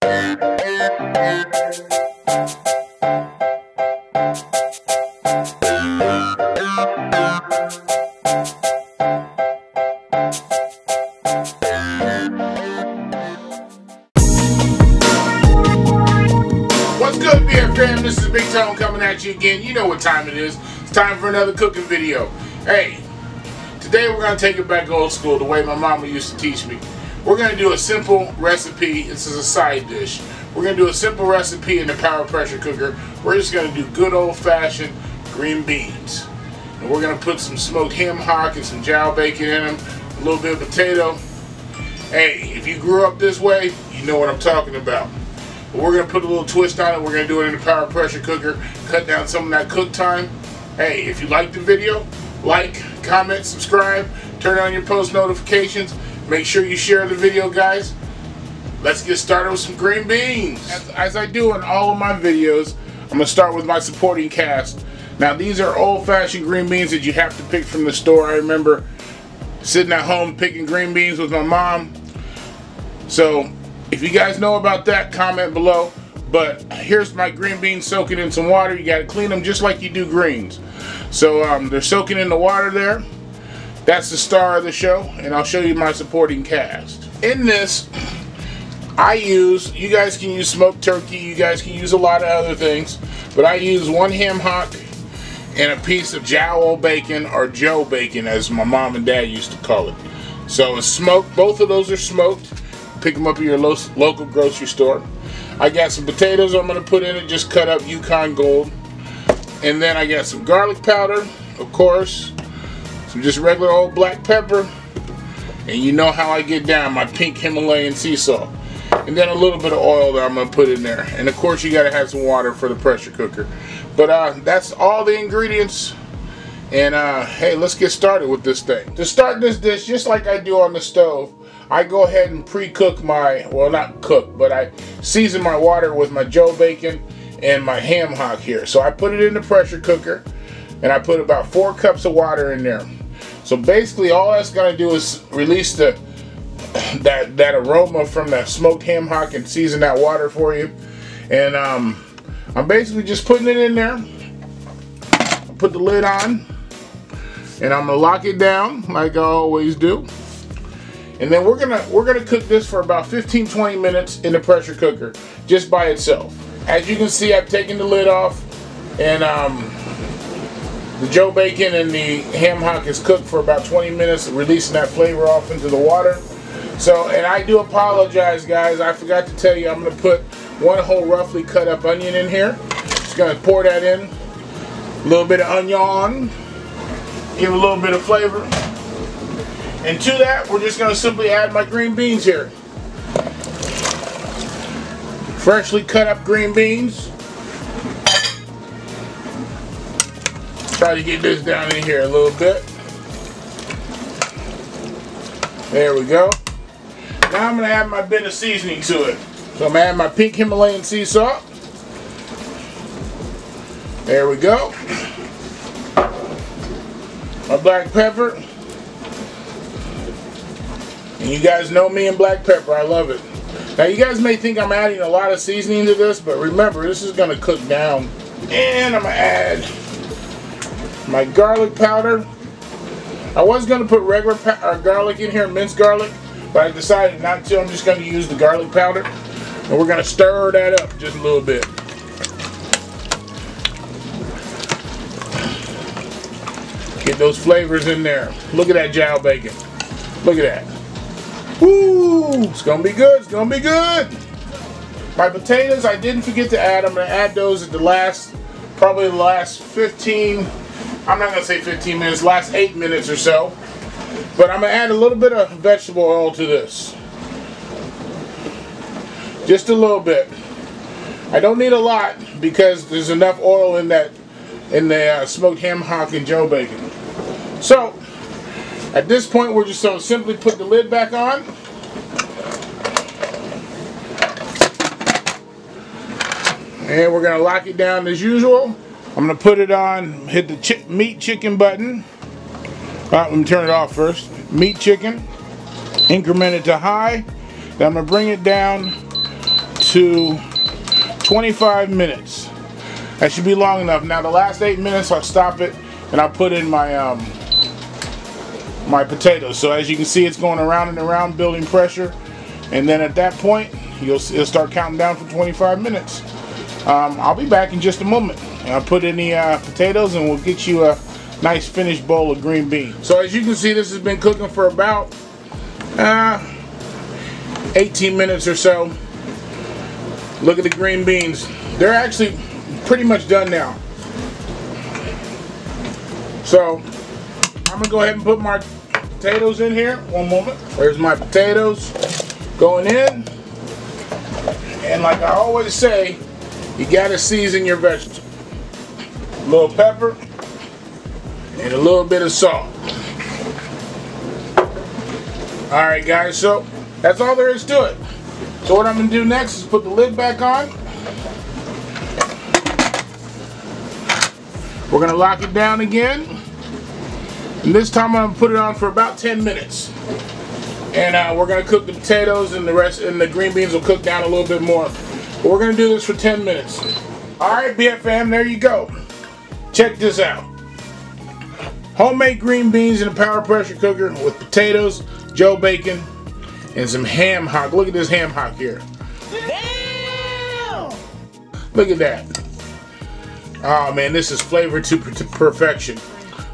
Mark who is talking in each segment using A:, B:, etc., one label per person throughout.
A: What's good, beer fam? This is Big Tone coming at you again. You know what time it is. It's time for another cooking video. Hey, today we're going to take it back old school, the way my mama used to teach me. We're going to do a simple recipe. This is a side dish. We're going to do a simple recipe in the power pressure cooker. We're just going to do good old-fashioned green beans. And we're going to put some smoked ham hock and some jowl bacon in them, a little bit of potato. Hey, if you grew up this way, you know what I'm talking about. But we're going to put a little twist on it. We're going to do it in the power pressure cooker, cut down some of that cook time. Hey, if you like the video, like, comment, subscribe, turn on your post notifications. Make sure you share the video, guys. Let's get started with some green beans. As I do in all of my videos, I'm going to start with my supporting cast. Now, these are old-fashioned green beans that you have to pick from the store. I remember sitting at home picking green beans with my mom. So, if you guys know about that, comment below. But here's my green beans soaking in some water. You got to clean them just like you do greens. So they're soaking in the water there. That's the star of the show, and I'll show you my supporting cast. In this, I use, you guys can use smoked turkey, you guys can use a lot of other things, but I use one ham hock and a piece of jowl bacon, or Joe bacon as my mom and dad used to call it. So it's smoked, both of those are smoked. Pick them up at your local grocery store. I got some potatoes I'm going to put in it, just cut up Yukon Gold. And then I got some garlic powder, of course, some just regular old black pepper, and you know how I get down, my pink Himalayan sea salt. And then a little bit of oil that I'm going to put in there. And of course you got to have some water for the pressure cooker. But that's all the ingredients. And hey, let's get started with this thing. To start this dish, just like I do on the stove, I go ahead and pre-cook my, well, not cook, but I season my water with my Joe bacon and my ham hock here. So I put it in the pressure cooker, and I put about 4 cups of water in there. So basically all that's going to do is release that aroma from the smoked ham hock and season that water for you. And I'm basically just putting it in there. I'll put the lid on, and I'm going to lock it down like I always do. And then we're gonna cook this for about 15-20 minutes in the pressure cooker, just by itself. As you can see, I've taken the lid off, and the Joe bacon and the ham hock is cooked for about 20 minutes, releasing that flavor off into the water. So, and I do apologize, guys. I forgot to tell you, I'm gonna put 1 whole roughly cut up onion in here. Just gonna pour that in, a little bit of onion, give a little bit of flavor. And to that, we're just going to simply add my green beans here. Freshly cut up green beans. Try to get this down in here a little bit. There we go. Now I'm going to add my bit of seasoning to it. So I'm going to add my pink Himalayan sea salt. There we go. My black pepper. And you guys know me and black pepper, I love it. Now you guys may think I'm adding a lot of seasoning to this, but remember, this is going to cook down. And I'm going to add my garlic powder. I was going to put regular garlic in here, minced garlic, but I decided not to. I'm just going to use the garlic powder. And we're going to stir that up just a little bit. Get those flavors in there. Look at that jowl bacon. Look at that. Woo! It's gonna be good. It's gonna be good. My potatoes, I didn't forget to add. I'm gonna add those at the last, probably the last 15. I'm not gonna say 15 minutes. Last 8 minutes or so. But I'm gonna add a little bit of vegetable oil to this. Just a little bit. I don't need a lot because there's enough oil in that, in the smoked ham hock and Joe bacon. So. At this point, we're just going to simply put the lid back on. And we're going to lock it down as usual. I'm going to put it on, hit the meat chicken button. Let me turn it off first. Meat chicken. Increment it to high. Then I'm going to bring it down to 25 minutes. That should be long enough. Now the last 8 minutes I'll stop it and I'll put in my my potatoes. So as you can see, it's going around and around, building pressure, and then at that point it'll start counting down for 25 minutes. I'll be back in just a moment, and I'll put in the potatoes and we'll get you a nice finished bowl of green beans. So as you can see, this has been cooking for about 18 minutes or so. Look at the green beans. They're actually pretty much done now. So I'm gonna go ahead and put my potatoes in here. One moment. There's my potatoes going in. And like I always say, you gotta season your vegetables. A little pepper and a little bit of salt. Alright guys, so that's all there is to it. So what I'm gonna do next is put the lid back on. We're gonna lock it down again. And this time I'm gonna put it on for about 10 minutes. And we're gonna cook the potatoes, and the rest, and the green beans will cook down a little bit more. But we're gonna do this for 10 minutes. Alright, BFM, there you go. Check this out. Homemade green beans in a power pressure cooker with potatoes, Joe bacon, and some ham hock. Look at this ham hock here. Damn! Look at that. Oh man, this is flavored to perfection.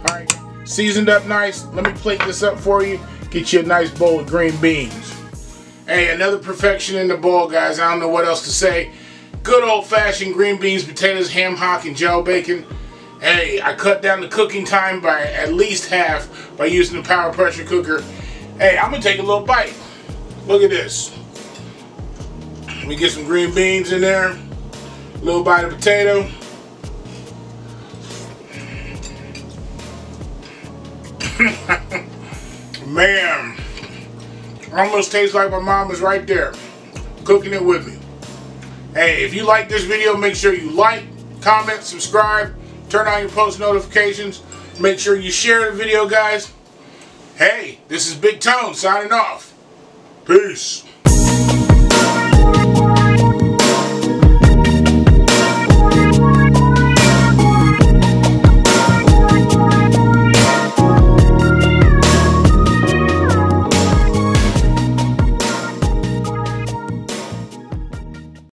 A: Alright, seasoned up nice. Let me plate this up for you. Get you a nice bowl of green beans. Hey, another perfection in the bowl, guys. I don't know what else to say. Good old-fashioned green beans, potatoes, ham hock, and Joe bacon. Hey, I cut down the cooking time by at least half by using the power pressure cooker. Hey, I'm gonna take a little bite. Look at this. Let me get some green beans in there. A little bite of potato. Man, almost tastes like my mom was right there cooking it with me. Hey, if you like this video, make sure you like, comment, subscribe, turn on your post notifications. Make sure you share the video, guys. Hey, this is Big Tone signing off. Peace.